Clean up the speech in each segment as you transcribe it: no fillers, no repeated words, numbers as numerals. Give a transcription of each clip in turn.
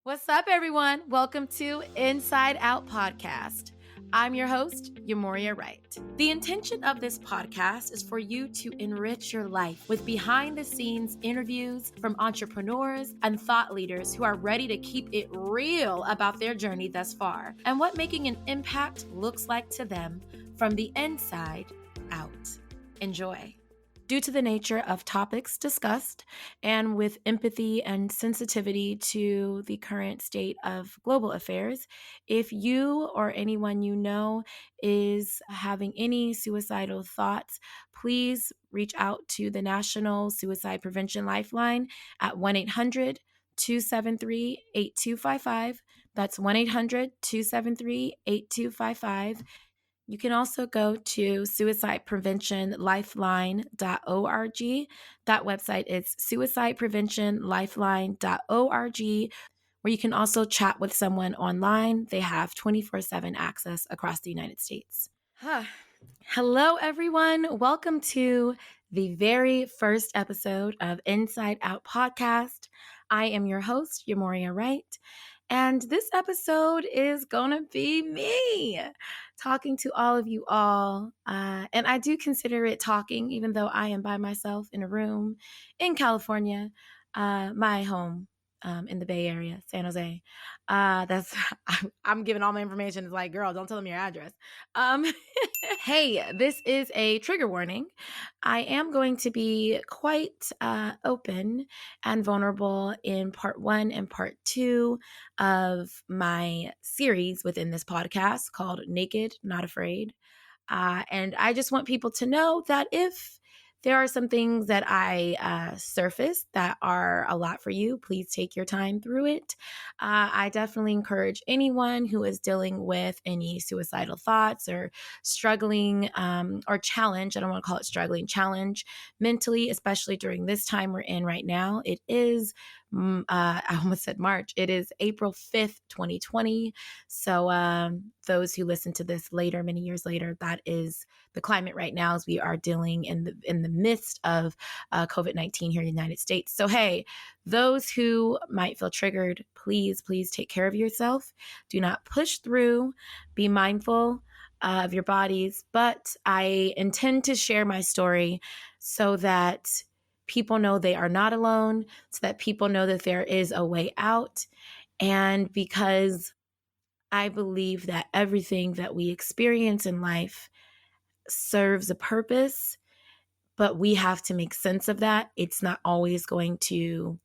What's up, everyone? Welcome to Inside Out Podcast. I'm your host, Yhá Mourhia. The intention of this podcast is for you to enrich your life with behind-the-scenes interviews from entrepreneurs and thought leaders who are ready to keep it real about their journey thus far and what making an impact looks like to them from the inside out. Enjoy. Due to the nature of topics discussed and with empathy and sensitivity to the current state of global affairs, if you or anyone you know is having any suicidal thoughts, please reach out to the National Suicide Prevention Lifeline at 1-800-273-8255. That's 1-800-273-8255. You can also go to suicidepreventionlifeline.org. That website is suicidepreventionlifeline.org, where you can also chat with someone online. They have 24/7 access across the United States. Hello, everyone. Welcome to the very first episode of Inside Out Podcast. I am your host, Yhá Mourhia. And this episode is going to be me talking to all of you all. And I do consider it talking, even though I am by myself in a room in California, my home in the Bay Area, San Jose. I'm giving all my information. It's like, girl, don't tell them your address. Hey, this is a trigger warning. I am going to be quite open and vulnerable in part 1 and part 2 of my series within this podcast called Naked, Not Afraid. And I just want people to know that if there are some things that I surface that are a lot for you, please take your time through it. I definitely encourage anyone who is dealing with any suicidal thoughts or struggling or challenge, I don't want to call it struggling, challenge mentally, especially during this time we're in right now. It is, I almost said March. It is April 5th, 2020. So those who listen to this later, many years later, that is the climate right now as we are dealing in the midst of COVID-19 here in the United States. So, hey, those who might feel triggered, please take care of yourself. Do not push through. Be mindful of your bodies. But I intend to share my story so that people know they are not alone, so that people know that there is a way out. And because I believe that everything that we experience in life serves a purpose, but we have to make sense of that. It's not always going to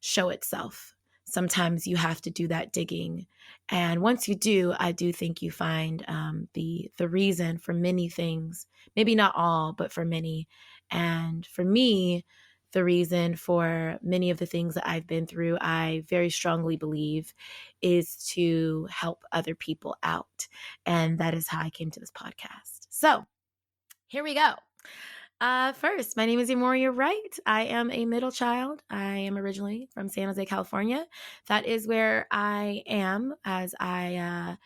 show itself. Sometimes you have to do that digging. And once you do, I do think you find the reason for many things, maybe not all, but for many. And for me, the reason for many of the things that I've been through, I very strongly believe is to help other people out. And that is how I came to this podcast. So here we go. First, my name is Yhá Mourhia. I am a middle child. I am originally from San Jose, California. That is where I am as I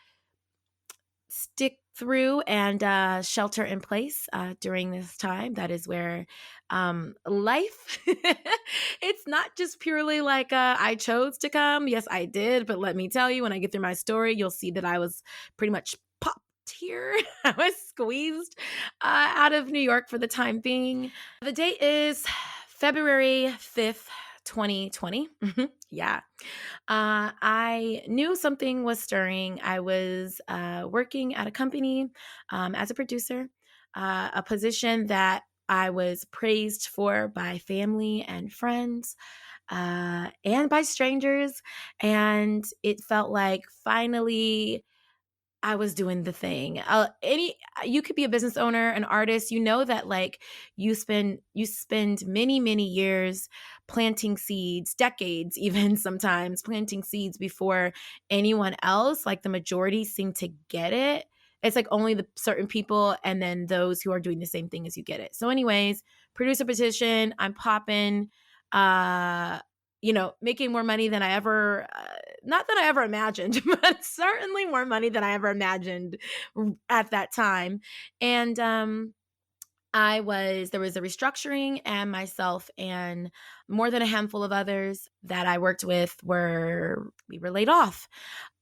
stick through and shelter in place during this time. That is where life, it's not just purely like I chose to come. Yes, I did. But let me tell you, when I get through my story, you'll see that I was pretty much popped here. I was squeezed out of New York for the time being. The date is February 5th, 2020. Yeah. I knew something was stirring. I was working at a company as a producer, a position that I was praised for by family and friends and by strangers. And it felt like finally I was doing the thing. You could be a business owner, an artist. You know that like you spend many years planting seeds, decades even sometimes planting seeds before anyone else. Like the majority seem to get it. It's like only the certain people and then those who are doing the same thing as you get it. So, anyways, producer petition. I'm popping. Making more money than I ever, not that I ever imagined, but certainly more money than I ever imagined at that time. And there was a restructuring, and myself and more than a handful of others that I worked with we were laid off.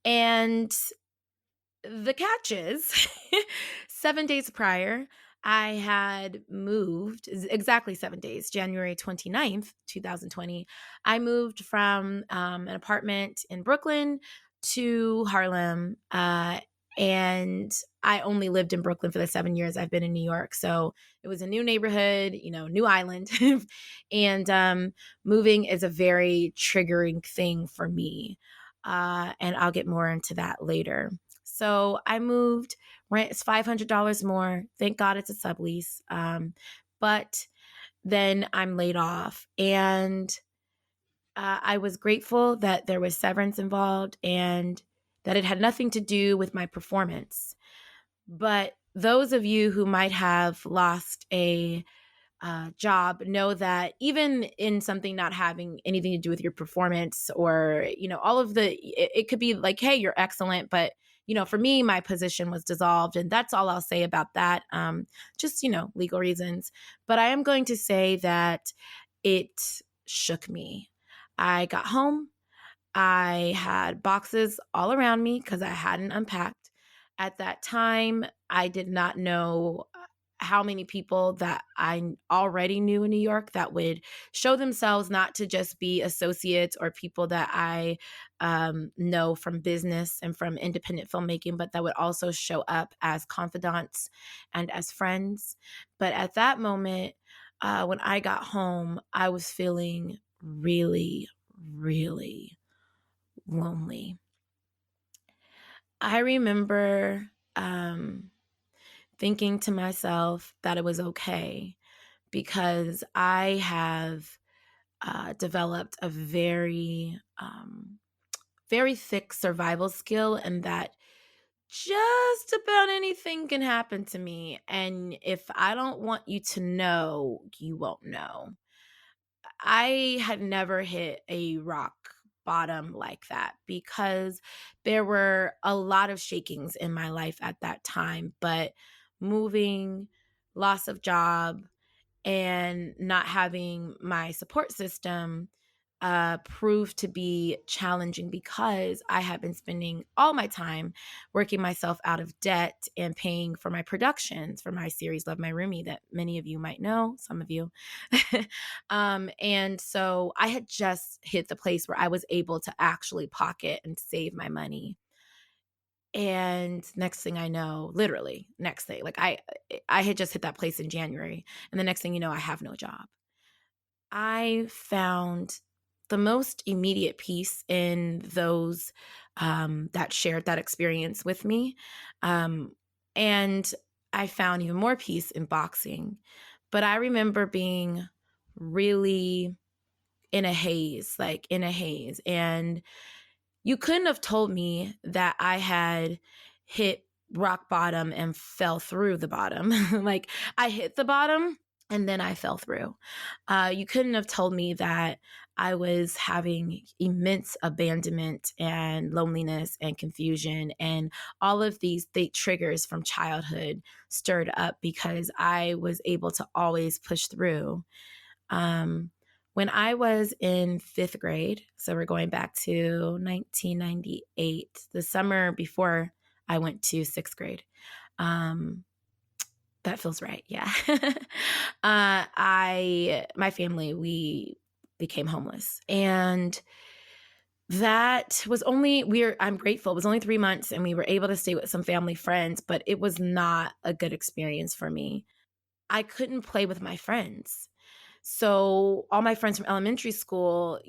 And the catch is 7 days prior, I had moved exactly 7 days, January 29th, 2020. I moved from an apartment in Brooklyn to Harlem. And I only lived in Brooklyn for the 7 years I've been in New York. So it was a new neighborhood, new island. And moving is a very triggering thing for me. And I'll get more into that later. So I moved. Rent is $500 more. Thank God it's a sublease. But then I'm laid off. And I was grateful that there was severance involved and that it had nothing to do with my performance. But those of you who might have lost a job know that even in something not having anything to do with your performance or, all of it could be like, hey, you're excellent. But, for me, my position was dissolved. And that's all I'll say about that. Just, legal reasons. But I am going to say that it shook me. I got home. I had boxes all around me because I hadn't unpacked. At that time, I did not know how many people that I already knew in New York that would show themselves not to just be associates or people that I know from business and from independent filmmaking, but that would also show up as confidants and as friends. But at that moment, when I got home, I was feeling really, really lonely. I remember thinking to myself that it was okay because I have developed a very, very thick survival skill, and that just about anything can happen to me. And if I don't want you to know, you won't know. I had never hit a rock bottom like that because there were a lot of shakings in my life at that time. But moving, loss of job, and not having my support system proved to be challenging because I had been spending all my time working myself out of debt and paying for my productions for my series Love My Roomie that many of you might know, some of you. And so I had just hit the place where I was able to actually pocket and save my money. And next thing I know, literally next thing, like I had just hit that place in January, and the next thing you know, I have no job. I found the most immediate peace in those that shared that experience with me. And I found even more peace in boxing. But I remember being really in a haze, like in a haze. And you couldn't have told me that I had hit rock bottom and fell through the bottom. Like I hit the bottom and then I fell through. You couldn't have told me that I was having immense abandonment and loneliness and confusion and all of these triggers from childhood stirred up because I was able to always push through. When I was in 5th grade, so we're going back to 1998, the summer before I went to 6th grade. That feels right. Yeah. My family, we became homeless, and that was I'm grateful. It was only 3 months and we were able to stay with some family friends, but it was not a good experience for me. I couldn't play with my friends. So all my friends from elementary school,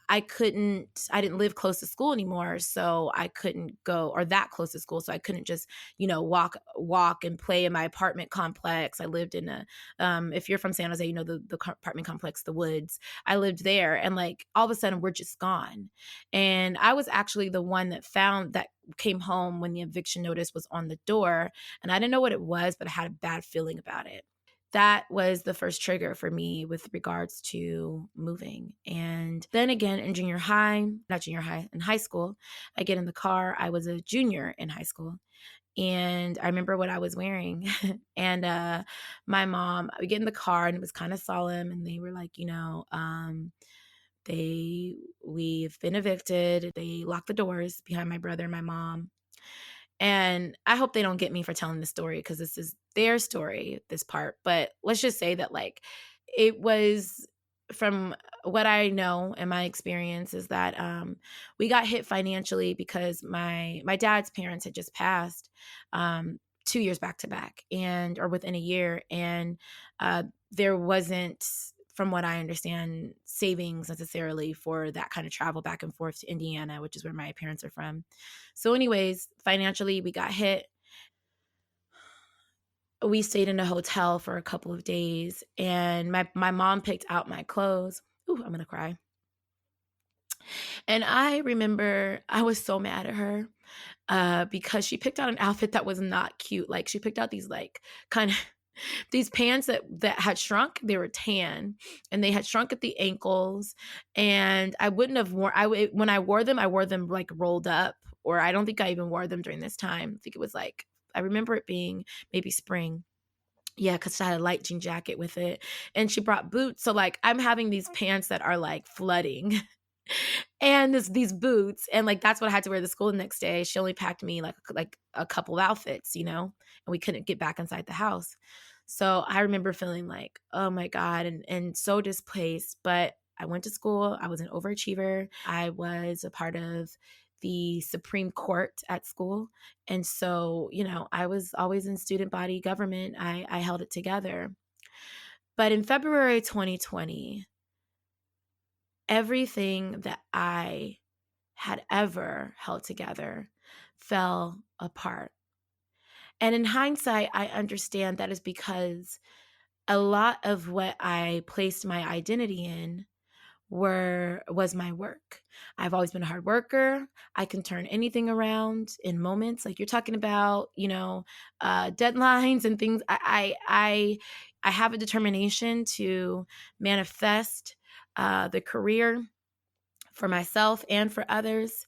I didn't live close to school anymore. So I couldn't go or that close to school. So I couldn't just, walk and play in my apartment complex. I lived in if you're from San Jose, the apartment complex, the Woods. I lived there, and like all of a sudden we're just gone. And I was actually the one that came home when the eviction notice was on the door. And I didn't know what it was, but I had a bad feeling about it. That was the first trigger for me with regards to moving. And then again in in high school, I get in the car. I was a junior in high school. And I remember what I was wearing. And my mom, we get in the car and it was kind of solemn. And they were like, we've been evicted. They locked the doors behind my brother and my mom. And I hope they don't get me for telling this story because this is their story, this part. But let's just say that like it was, from what I know and my experience, is that we got hit financially because my dad's parents had just passed 2 years back to back, and or within a year, and there wasn't, from what I understand, savings necessarily for that kind of travel back and forth to Indiana, which is where my parents are from. So anyways, financially we got hit. We stayed in a hotel for a couple of days, and my mom picked out my clothes. Ooh, I'm gonna cry. And I remember I was so mad at her because she picked out an outfit that was not cute. Like she picked out these like kind of these pants that had shrunk. They were tan and they had shrunk at the ankles. And I wouldn't have worn, when I wore them like rolled up, or I don't think I even wore them during this time. I think it was like, I remember it being maybe spring. Yeah, because I had a light jean jacket with it. And she brought boots. So like I'm having these pants that are like flooding and these boots, and like that's what I had to wear to school the next day. She only packed me like a couple outfits, and we couldn't get back inside the house. So I remember feeling like, oh my God, and so displaced. But I went to school. I was an overachiever. I was a part of the Supreme Court at school. And so, I was always in student body government. I held it together. But in February 2020, everything that I had ever held together fell apart. And in hindsight, I understand that is because a lot of what I placed my identity in was my work. I've always been a hard worker. I can turn anything around in moments. Like you're talking about, deadlines and things. I have a determination to manifest the career for myself and for others.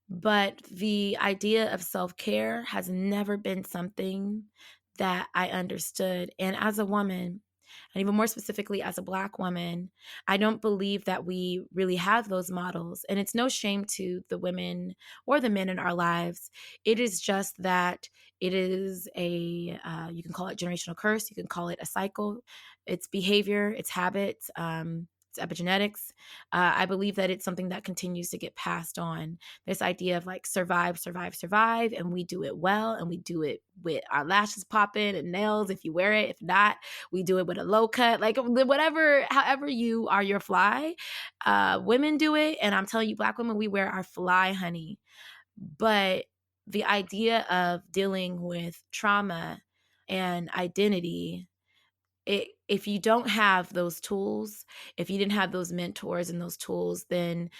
But the idea of self-care has never been something that I understood. And as a woman, and even more specifically as a Black woman, I don't believe that we really have those models. And it's no shame to the women or the men in our lives. It is just that it is you can call it generational curse, you can call it a cycle. It's behavior, it's habits, it's epigenetics. I believe that it's something that continues to get passed on. This idea of like survive, survive, survive, and we do it well, and we do it with our lashes popping and nails if you wear it. If not, we do it with a low cut, like whatever, however you are your fly. Women do it, and I'm telling you, Black women, we wear our fly, honey. But the idea of dealing with trauma and identity, if you don't have those tools, if you didn't have those mentors and those tools, then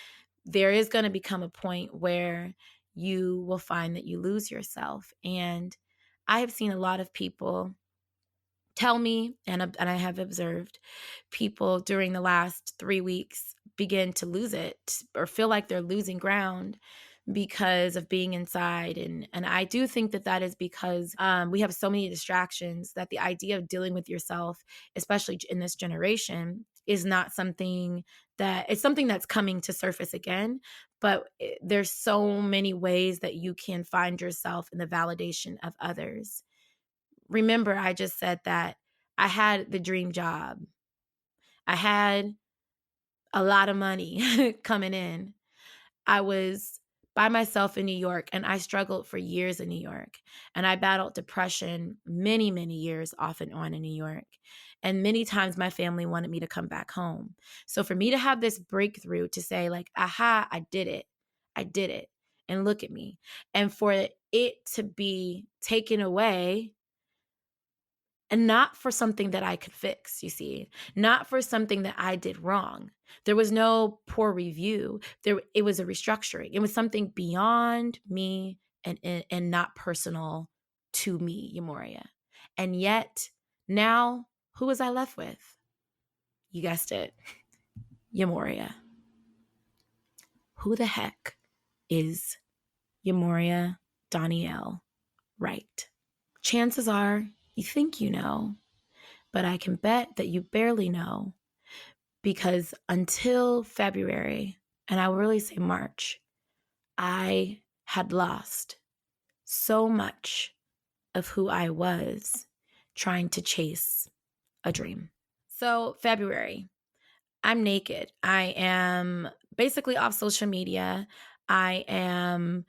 there is going to become a point where you will find that you lose yourself. And I have seen a lot of people tell me, and I have observed people during the last 3 weeks begin to lose it or feel like they're losing ground because of being inside. And I do think that is because we have so many distractions that the idea of dealing with yourself, especially in this generation, is not something it's something that's coming to surface again. But there's so many ways that you can find yourself in the validation of others. Remember, I just said that I had the dream job. I had a lot of money coming in. I was by myself in New York, and I struggled for years in New York. And I battled depression many, many years off and on in New York. And many times my family wanted me to come back home. So for me to have this breakthrough to say like, aha, I did it. I did it. And look at me. And for it to be taken away, and not for something that I could fix, you see, not for something that I did wrong. There was no poor review. It was a restructuring. It was something beyond me and not personal to me, Yhá Mourhia. And yet now, who was I left with? You guessed it, Yhá Mourhia. Who the heck is Yhá Mourhia Danielle right. Chances are you think you know, but I can bet that you barely know, because until February, and I will really say March, I had lost so much of who I was trying to chase a dream. So February, I'm naked. I am basically off social media. I am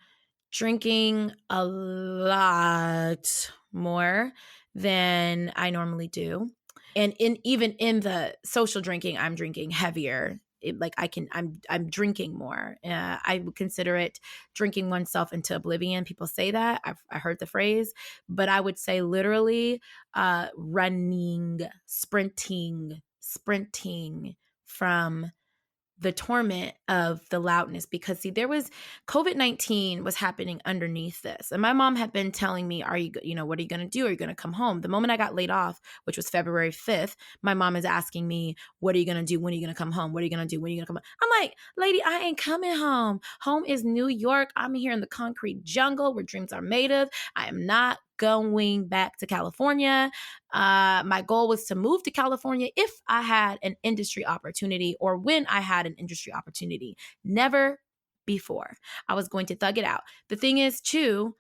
drinking a lot more than I normally do. And even in the social drinking, I'm drinking heavier. I'm drinking more. I would consider it drinking oneself into oblivion. People say that. I heard the phrase, but I would say literally running, sprinting from the torment of the loudness. Because see, there was COVID-19 was happening underneath this. And my mom had been telling me, what are you going to do? Are you going to come home? The moment I got laid off, which was February 5th, my mom is asking me, what are you going to do? When are you going to come home? What are you going to do? When are you going to come home? I'm like, lady, I ain't coming home. Home is New York. I'm here in the concrete jungle where dreams are made of. I am not going back to California. My goal was to move to California if I had an industry opportunity, or when I had an industry opportunity. Never before. I was going to thug it out. The thing is, too,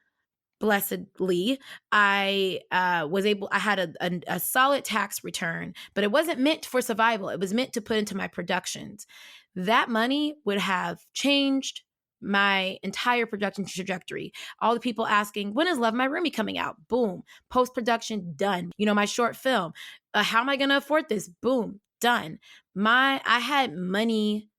blessedly, I had a solid tax return, but it wasn't meant for survival. It was meant to put into my productions. That money would have changed my entire production trajectory. All the people asking, when is Love My Roomie coming out? Boom. Post-production done. My short film. How am I going to afford this? Boom. Done. I had money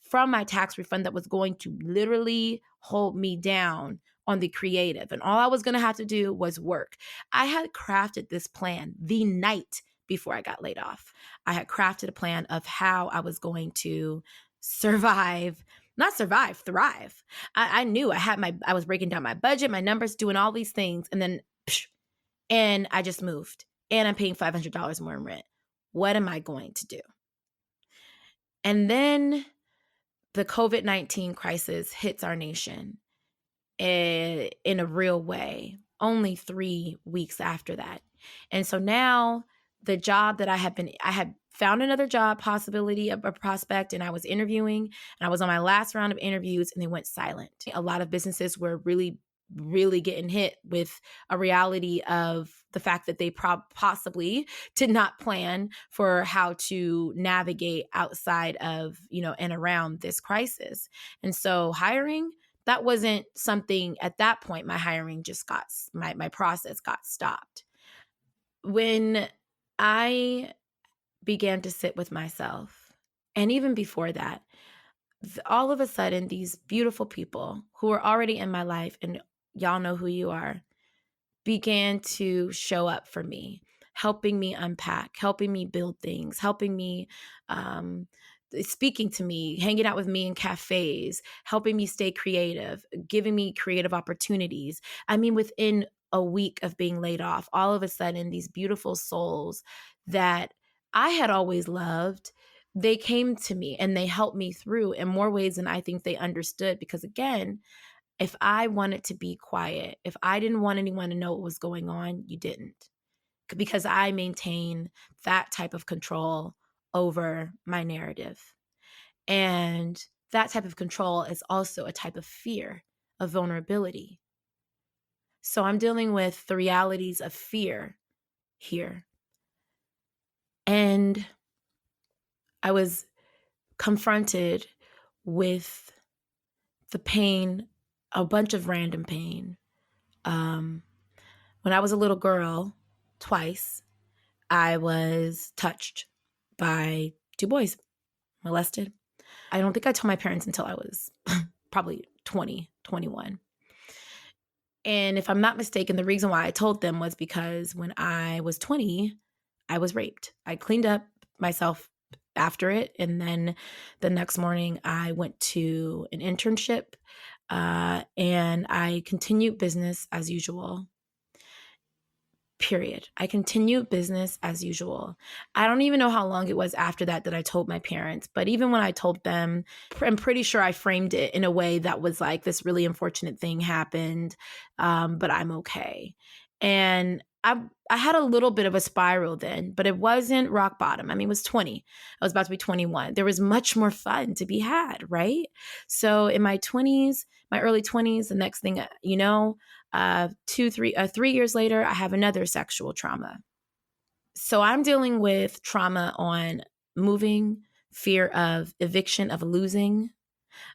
from my tax refund that was going to literally hold me down on the creative. And all I was going to have to do was work. I had crafted this plan the night before I got laid off. I had crafted a plan of how I was going to thrive. I knew I was breaking down my budget, my numbers, doing all these things. And then, and I just moved, and I'm paying $500 more in rent. What am I going to do? And then the COVID-19 crisis hits our nation in a real way, only 3 weeks after that. And so now the job that I had found another job possibility, a prospect, and I was interviewing, and I was on my last round of interviews, and they went silent. A lot of businesses were really getting hit with a reality of the fact that they possibly did not plan for how to navigate outside of, and around this crisis. And so hiring, that wasn't something at that point. My hiring just my process got stopped. When I began to sit with myself, and even before that, all of a sudden, these beautiful people who were already in my life, and y'all know who you are, began to show up for me, helping me unpack, helping me build things, helping me, speaking to me, hanging out with me in cafes, helping me stay creative, giving me creative opportunities. I mean, within a week of being laid off, all of a sudden, these beautiful souls that I had always loved, they came to me and they helped me through in more ways than I think they understood. Because again, if I wanted to be quiet, if I didn't want anyone to know what was going on, you didn't. Because I maintain that type of control over my narrative. And that type of control is also a type of fear, of vulnerability. So I'm dealing with the realities of fear here. And I was confronted with the pain, a bunch of random pain. When I was a little girl, twice, I was touched by 2 boys, molested. I don't think I told my parents until I was probably 20, 21. And if I'm not mistaken, the reason why I told them was because when I was 20, I was raped. I cleaned up myself after it. And then the next morning, I went to an internship and I continued business as usual. period. I continued business as usual. I don't even know how long it was after that I told my parents, but even when I told them, I'm pretty sure I framed it in a way that was like, this really unfortunate thing happened, but I'm okay. And I had a little bit of a spiral then, but it wasn't rock bottom. I mean, it was 20. I was about to be 21. There was much more fun to be had, right? So in my 20s, my early 20s, the next thing, 3 years later, I have another sexual trauma. So I'm dealing with trauma on moving, fear of eviction, of losing,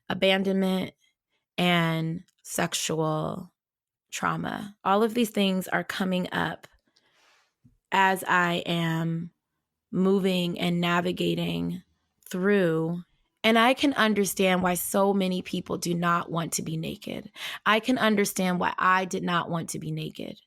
abandonment, and sexual trauma. All of these things are coming up as I am moving and navigating through. And I can understand why so many people do not want to be naked. I can understand why I did not want to be naked.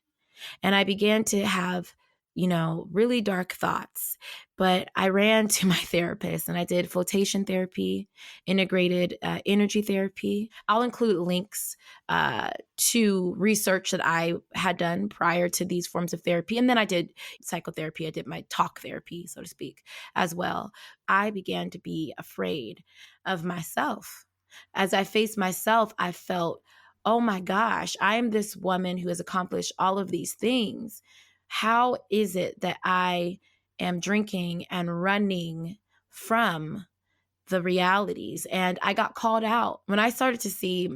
And I began to have, really dark thoughts. But I ran to my therapist and I did flotation therapy, integrated energy therapy. I'll include links to research that I had done prior to these forms of therapy. And then I did psychotherapy. I did my talk therapy, so to speak, as well. I began to be afraid of myself. As I faced myself, I felt, oh my gosh, I am this woman who has accomplished all of these things. How is it that I am drinking and running from the realities? And I got called out when I started to see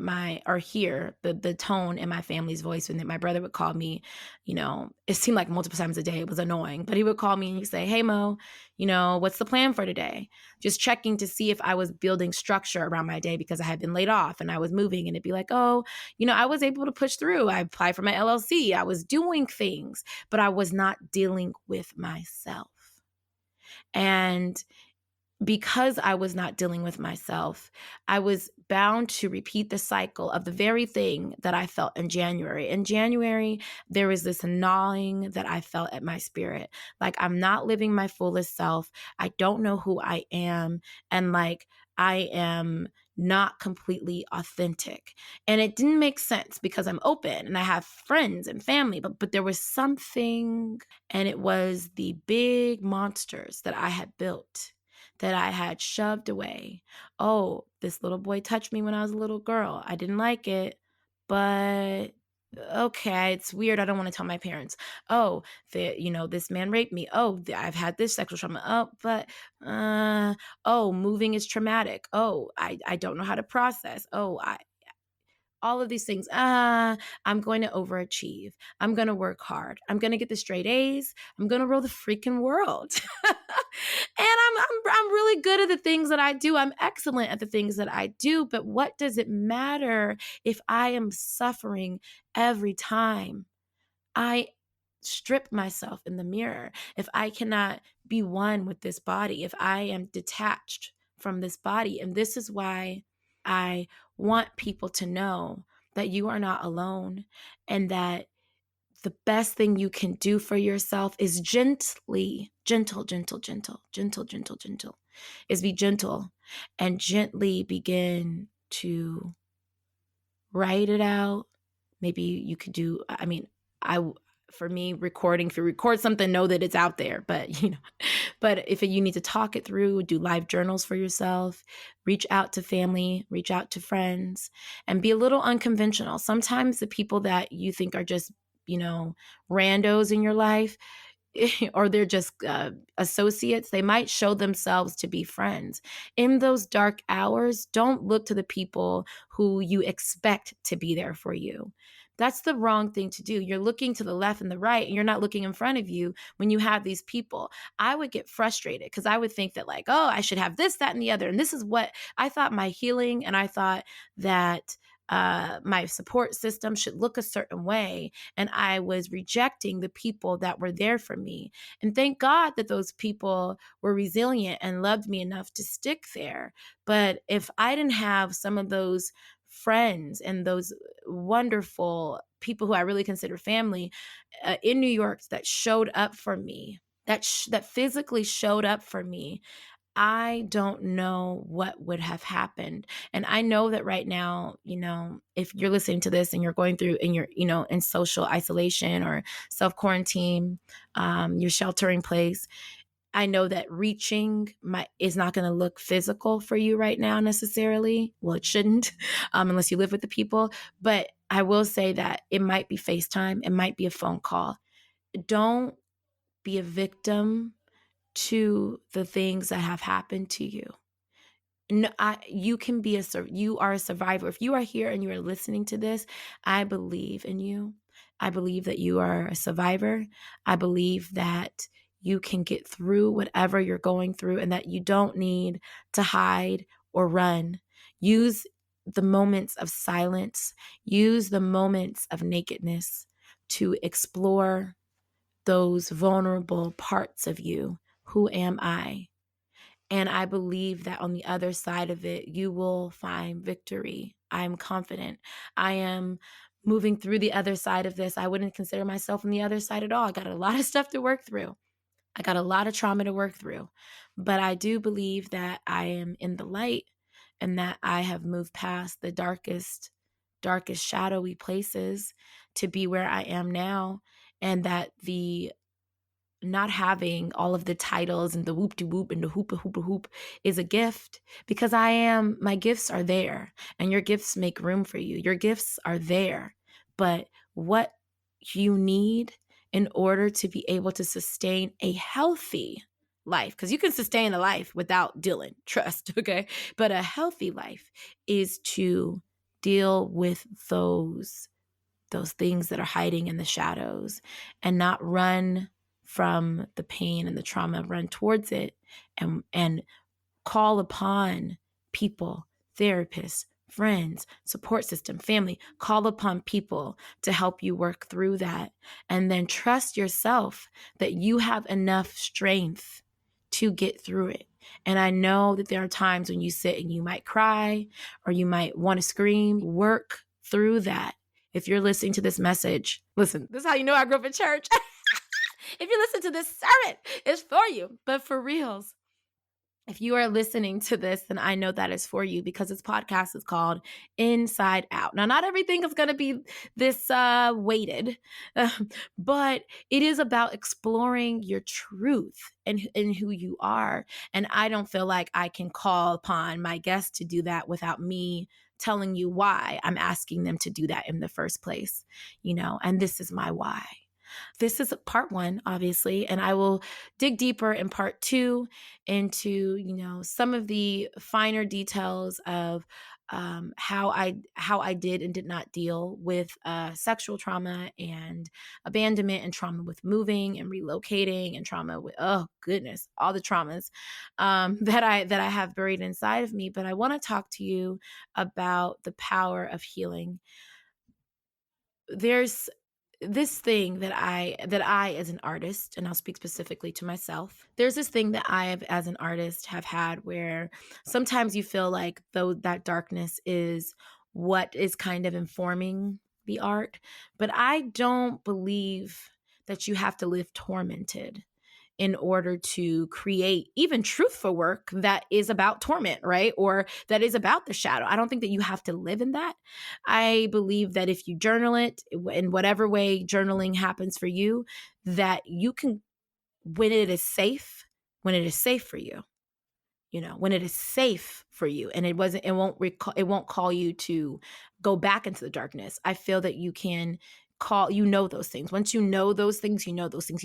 hear the tone in my family's voice. When my brother would call me, it seemed like multiple times a day. It was annoying, but he would call me and he'd say, "Hey Mo, what's the plan for today?" Just checking to see if I was building structure around my day because I had been laid off and I was moving. And it'd be like, "Oh, I was able to push through. I applied for my LLC. I was doing things, but I was not dealing with myself." And because I was not dealing with myself, I was bound to repeat the cycle of the very thing that I felt in January. In January, there was this gnawing that I felt at my spirit. Like, I'm not living my fullest self. I don't know who I am. And like, I am not completely authentic. And it didn't make sense because I'm open and I have friends and family, but there was something, and it was the big monsters that I had built, that I had shoved away. Oh, this little boy touched me when I was a little girl. I didn't like it, but okay, it's weird. I don't want to tell my parents. Oh, this man raped me. Oh, I've had this sexual trauma. Oh, but, moving is traumatic. Oh, I don't know how to process. Oh, all of these things. I'm going to overachieve. I'm going to work hard. I'm going to get the straight A's. I'm going to rule the freaking world. And I'm really good at the things that I do. I'm excellent at the things that I do. But what does it matter if I am suffering every time I strip myself in the mirror? If I cannot be one with this body, if I am detached from this body. And this is why I want people to know that you are not alone, and that the best thing you can do for yourself is gentle, is be gentle and gently begin to write it out. Maybe you could do, for me, recording, if you record something, know that it's out there, but if you need to talk it through, do live journals for yourself, reach out to family, reach out to friends, and be a little unconventional. Sometimes the people that you think are just, randos in your life, or they're just associates, they might show themselves to be friends. In those dark hours, don't look to the people who you expect to be there for you. That's the wrong thing to do. You're looking to the left and the right, and you're not looking in front of you when you have these people. I would get frustrated because I would think that like, oh, I should have this, that, and the other. And this is what I thought my healing, and I thought that my support system should look a certain way. And I was rejecting the people that were there for me. And thank God that those people were resilient and loved me enough to stick there. But if I didn't have some of those friends and those wonderful people who I really consider family in New York that showed up for me, that physically showed up for me, I don't know what would have happened. And I know that right now, if you're listening to this and you're going through and you're, in social isolation or self-quarantine, you're sheltering place, I know that reaching is not going to look physical for you right now necessarily. Well, it shouldn't, unless you live with the people. But I will say that it might be FaceTime. It might be a phone call. Don't be a victim to the things that have happened to you. No, you are a survivor. If you are here and you are listening to this, I believe in you. I believe that you are a survivor. I believe that you can get through whatever you're going through and that you don't need to hide or run. Use the moments of silence, use the moments of nakedness to explore those vulnerable parts of you. Who am I? And I believe that on the other side of it, you will find victory. I'm confident. I am moving through the other side of this. I wouldn't consider myself on the other side at all. I got a lot of stuff to work through. I got a lot of trauma to work through. But I do believe that I am in the light and that I have moved past the darkest, shadowy places to be where I am now. And that the not having all of the titles and the whoop-de-whoop and the hoop is a gift, because my gifts are there and your gifts make room for you. Your gifts are there. But what you need in order to be able to sustain a healthy life, because you can sustain a life without dealing, trust, okay? But a healthy life is to deal with those things that are hiding in the shadows and not run from the pain and the trauma, run towards it and call upon people, therapists, friends, support system, family. Call upon people to help you work through that. And then trust yourself that you have enough strength to get through it. And I know that there are times when you sit and you might cry or you might want to scream. Work through that. If you're listening to this message, listen, this is how you know I grew up in church. If you listen to this sermon, it's for you. But for reals, if you are listening to this, then I know that is for you, because this podcast is called Inside Out. Now, not everything is going to be this weighted, but it is about exploring your truth and who you are. And I don't feel like I can call upon my guests to do that without me telling you why I'm asking them to do that in the first place, and this is my why. This is part one, obviously, and I will dig deeper in part two into, some of the finer details of how I did and did not deal with sexual trauma and abandonment and trauma with moving and relocating and trauma with, oh goodness, all the traumas that I have buried inside of me. But I want to talk to you about the power of healing. There's this thing that I as an artist, and I'll speak specifically to myself, there's this thing that I have as an artist have had where sometimes you feel like though that darkness is what is kind of informing the art, but I don't believe that you have to live tormented in order to create even truthful work that is about torment, right? Or that is about the shadow. I don't think that you have to live in that. I believe that if you journal it in whatever way journaling happens for you, that you can, when it is safe for you, when it is safe for you and it won't call you to go back into the darkness. I feel that you can those things. Once you know those things, you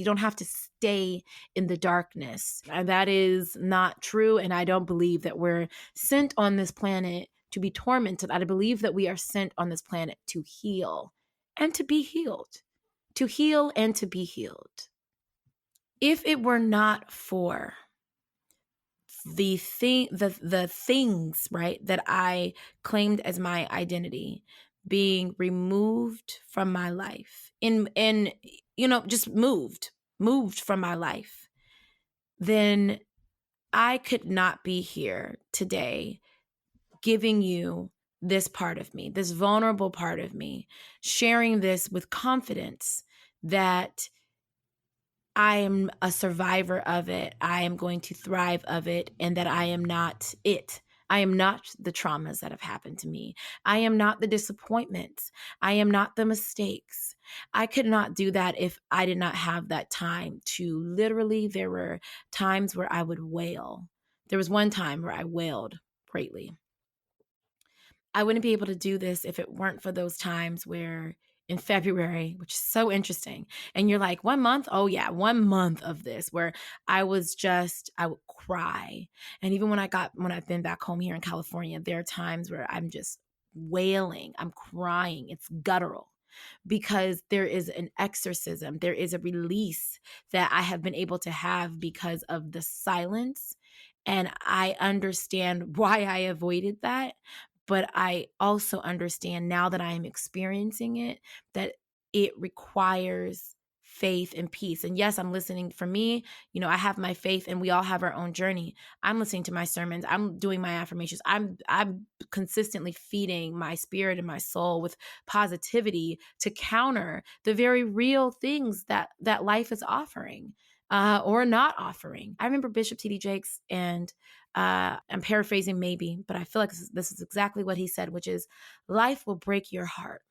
don't have to stay in the darkness. And that is not true. And I don't believe that we're sent on this planet to be tormented. I believe that we are sent on this planet to heal and to be healed, to heal and to be healed. If it were not for the things, right, that I claimed as my identity being removed from my life just moved from my life, then I could not be here today giving you this part of me, this vulnerable part of me, sharing this with confidence that I am a survivor of it. I am going to thrive of it, and that I am not it. I am not the traumas that have happened to me. I am not the disappointments. I am not the mistakes. I could not do that if I did not have that time to literally, there were times where I would wail. There was one time where I wailed greatly. I wouldn't be able to do this if it weren't for those times where in February, which is so interesting. And you're like, 1 month? Oh, yeah, 1 month of this where I would cry. And even when I've been back home here in California, there are times where I'm just wailing, I'm crying. It's guttural because there is an exorcism, there is a release that I have been able to have because of the silence. And I understand why I avoided that. But I also understand now that I am experiencing it, that it requires faith and peace. And yes, I'm listening. For me, I have my faith and we all have our own journey. I'm listening to my sermons. I'm doing my affirmations. I'm consistently feeding my spirit and my soul with positivity to counter the very real things that life is offering. Or not offering. I remember Bishop T.D. Jakes, and I'm paraphrasing maybe, but I feel like this is exactly what he said, which is life will break your heart.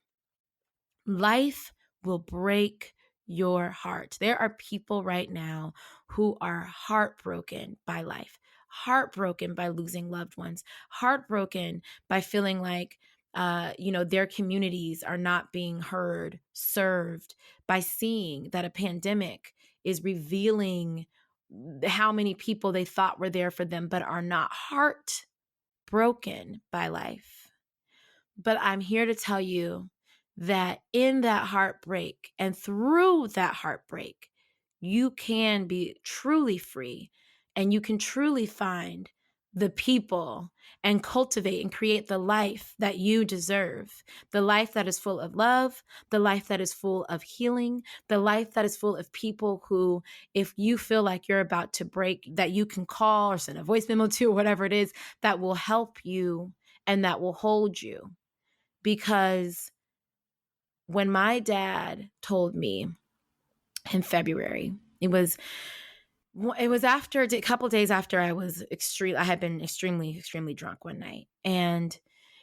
Life will break your heart. There are people right now who are heartbroken by life, heartbroken by losing loved ones, heartbroken by feeling like their communities are not being heard, served, by seeing that a pandemic is revealing how many people they thought were there for them, but are not, heartbroken by life. But I'm here to tell you that in that heartbreak and through that heartbreak, you can be truly free and you can truly find the people and cultivate and create the life that you deserve, the life that is full of love, the life that is full of healing, the life that is full of people who, if you feel like you're about to break, that you can call or send a voice memo to, or whatever it is, that will help you and that will hold you. Because when my dad told me in February, it was after a couple of days after I had been extremely drunk one night. And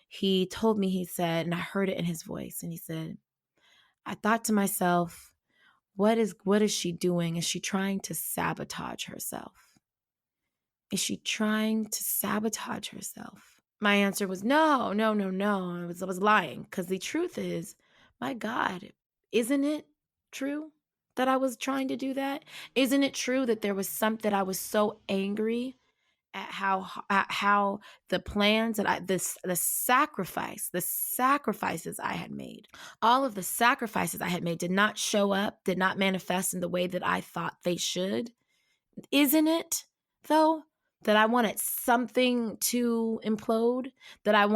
he told me, he said, and I heard it in his voice, and he said, I thought to myself, what is she doing? Is she trying to sabotage herself? Is she trying to sabotage herself? My answer was no. I was lying, because the truth is, my God, isn't it true that I was trying to do that? Isn't it true that there was something, that I was so angry at how the plans that the sacrifices I had made, all of the sacrifices I had made did not show up, did not manifest in the way that I thought they should? Isn't it, though, that I wanted something to implode, that I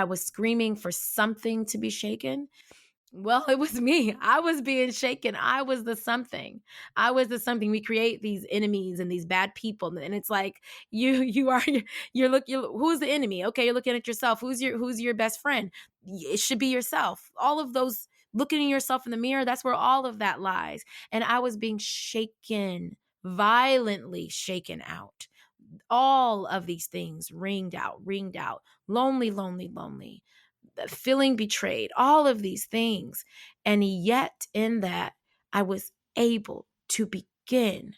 was screaming for something to be shaken? Well, it was me. I was being shaken. I was the something. We create these enemies and these bad people, and it's like you're looking. Who's the enemy? Okay, you're looking at yourself. Who's your best friend? It should be yourself. All of those, looking at yourself in the mirror, that's where all of that lies. And I was being shaken, violently shaken out. All of these things ringed out, lonely, feeling betrayed, all of these things. And yet in that, I was able to begin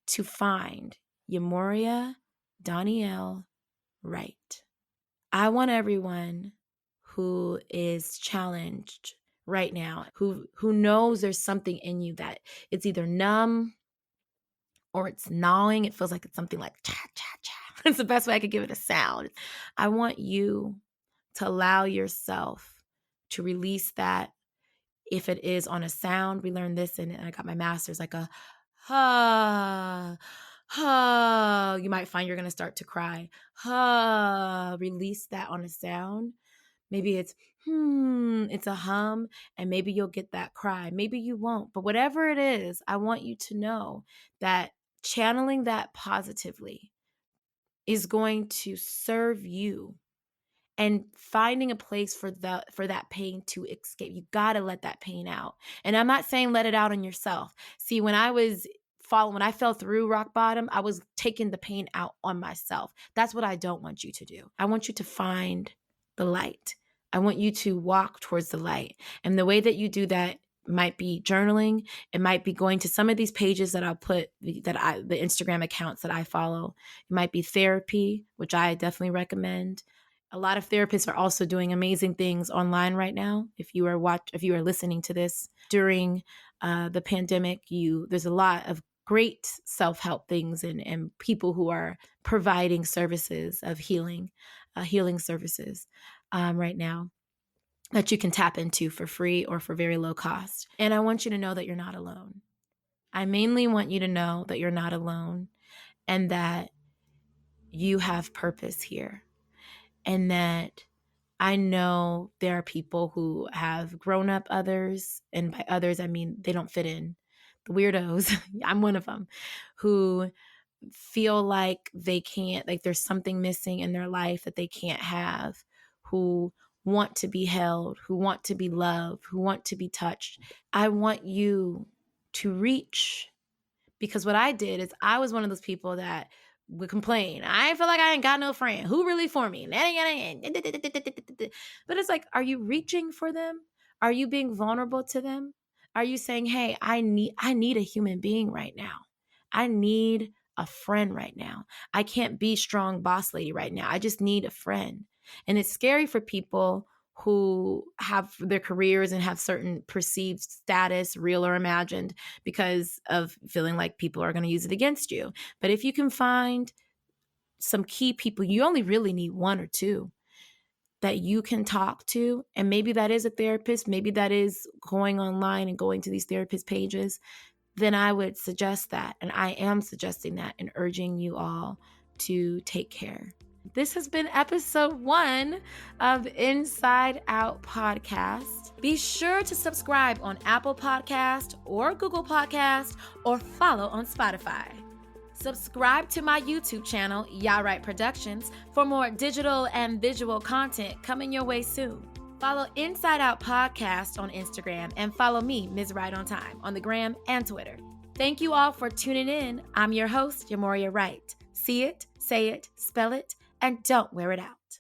to find Yhá Mourhia, Danielle, right. I want everyone who is challenged right now, who knows there's something in you that it's either numb or it's gnawing. It feels like it's something like cha, cha, cha. It's the best way I could give it a sound. I want you to allow yourself to release that. If it is on a sound, we learned this, and I got my master's, like a ha, ha. You might find you're going to start to cry. Ha, release that on a sound. Maybe it's it's a hum, and maybe you'll get that cry. Maybe you won't. But whatever it is, I want you to know that channeling that positively is going to serve you and finding a place for that pain to escape. You got to let that pain out. And I'm not saying let it out on yourself. See, when I fell through rock bottom, I was taking the pain out on myself. That's what I don't want you to do. I want you to find the light. I want you to walk towards the light. And the way that you do that might be journaling. It might be going to some of these pages that I'll put, the Instagram accounts that I follow. It might be therapy, which I definitely recommend. A lot of therapists are also doing amazing things online right now. If you are listening to this during the pandemic, there's a lot of great self-help things and people who are providing services of healing services right now that you can tap into for free or for very low cost. And I want you to know that you're not alone. I mainly want you to know that you're not alone and that you have purpose here. And that I know there are people who have grown up others, and by others, I mean they don't fit in. The weirdos, I'm one of them, who feel like they can't, like there's something missing in their life that they can't have, who want to be held, who want to be loved, who want to be touched. I want you to reach, because what I did is I was one of those people that would complain. I feel like I ain't got no friend. Who really for me? But it's like, are you reaching for them? Are you being vulnerable to them? Are you saying, hey, I need a human being right now. I need a friend right now. I can't be strong boss lady right now. I just need a friend. And it's scary for people who have their careers and have certain perceived status, real or imagined, because of feeling like people are going to use it against you. But if you can find some key people, you only really need one or two that you can talk to. And maybe that is a therapist. Maybe that is going online and going to these therapist pages. Then I would suggest that. And I am suggesting that and urging you all to take care. This has been episode 1 of Inside Out Podcast. Be sure to subscribe on Apple Podcast or Google Podcast or follow on Spotify. Subscribe to my YouTube channel, Yhá Productions, for more digital and visual content coming your way soon. Follow Inside Out Podcast on Instagram and follow me, Ms. Right on Time, on the gram and Twitter. Thank you all for tuning in. I'm your host, Yhá Mourhia Wright. See it, say it, spell it, and don't wear it out.